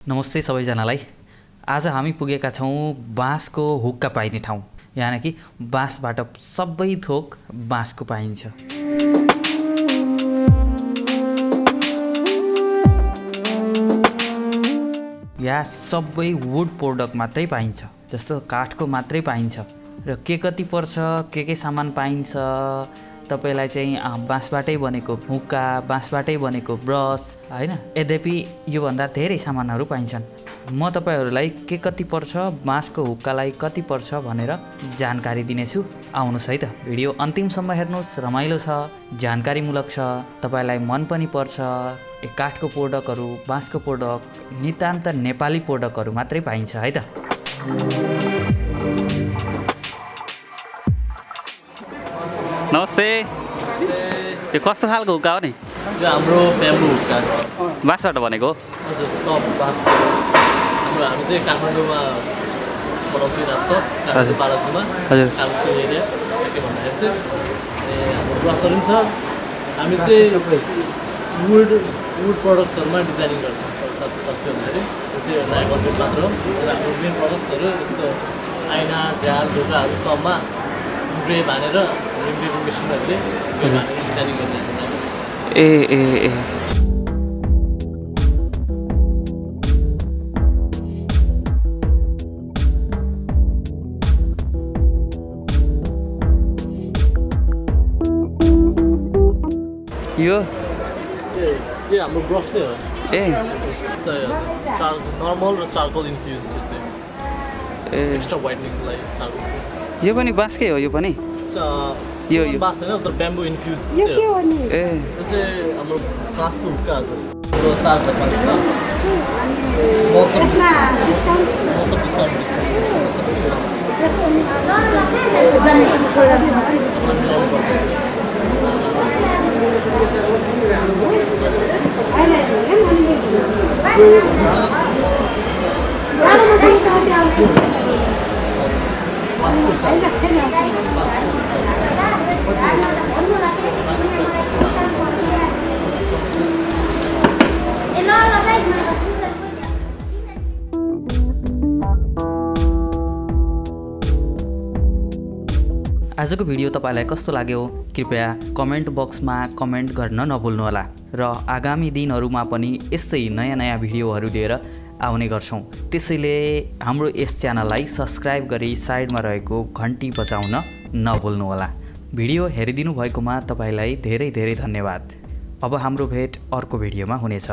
नमस्ते सबैजनालाई। आज हामी पुगेका छौँ बाँसको हुक्का पाइने ठाउँ। यहाँ कि बाँसबाट सबै थोक बाँसको पाइन्छ। यहाँ सबै वुड प्रोडक्ट मात्रै पाइन्छ, जस्तो काठको मात्रै पाइन्छ। र के कति पर्छ, के सामान पाइन्छ तपाईलाई चाहिँ बाँसबाटै बनेको हुक्का, बाँसबाटै बनेको ब्रस हैन। यद्यपि योभन्दा धेरै सामानहरू पाइन्छन्। म तपाईहरूलाई के कति पर्छ, बाँसको हुक्कालाई कति पर्छ भनेर जानकारी दिनेछु। आउनुहोस् है त, भिडियो अन्तिमसम्म हेर्नुहोस्। रमाइलो छ, जानकारीमूलक छ, तपाईलाई मन पनि पर्छ। काठको प्रोडक्टहरू, बाँसको प्रोडक्ट, नितान्त नेपाली प्रोडक्टहरू मात्रै पाइन्छ है त। नमस्ते। यो कस्तो खालको हुक्का हो नि? यो हाम्रो ब्याम्बू हुक्का बाँसबाट बनेको? हजुर, सब बाँसको। हामी चाहिँ काठमाडौँमा बनाउँछौँ, काठमाडौँ बालाजुमा। हजुर, काठको एरिया के भन्दाखेरि चाहिँ हाम्रो ब्रसहरू पनि छ। हामी चाहिँ वुड प्रडक्ट्सहरूमा डिजाइनिङ गर्छौँ। सक्छ भन्दाखेरि त्यो चाहिँ नयाँ कन्सेप्ट मात्र हो। र हाम्रो मेन प्रडक्ट्सहरू जस्तो आइना, झ्याल, ढोकाहरू सबमा इम्प्रे हानेर इम्प्रेको मेसिनहरूले डिजाइनिङ गर्ने। ए यो हाम्रो ब्रस नै हो। नर्मल र चारकोल इन्फ्युज चाहिँ एक्स्ट्रा वाइटनिङको लागि चारकोल। यो पनि बाँसकै हो? यो पनि यो बाँस होइन, तर ब्याम्बो इन्फ्युज। ए यो चाहिँ हाम्रो बाँसको हुक्का छ। हाम्रो 4,500 छ। आजको भिडियो तपाईलाई कस्तो लाग्यो कृपया कमेन्ट बक्समा कमेन्ट गर्न नभुल्नुहोला। र आगामी दिनहरूमा पनि यस्तै नयाँ भिडियोहरू लिएर आउने गर्छौँ। त्यसैले हाम्रो यस च्यानललाई सब्स्क्राइब गरी साइडमा रहेको घन्टी बजाउन नभुल्नुहोला। भिडियो हेरिदिनु भएकोमा तपाईलाई धेरै धन्यवाद। अब हाम्रो भेट अर्को भिडियोमा हुनेछ।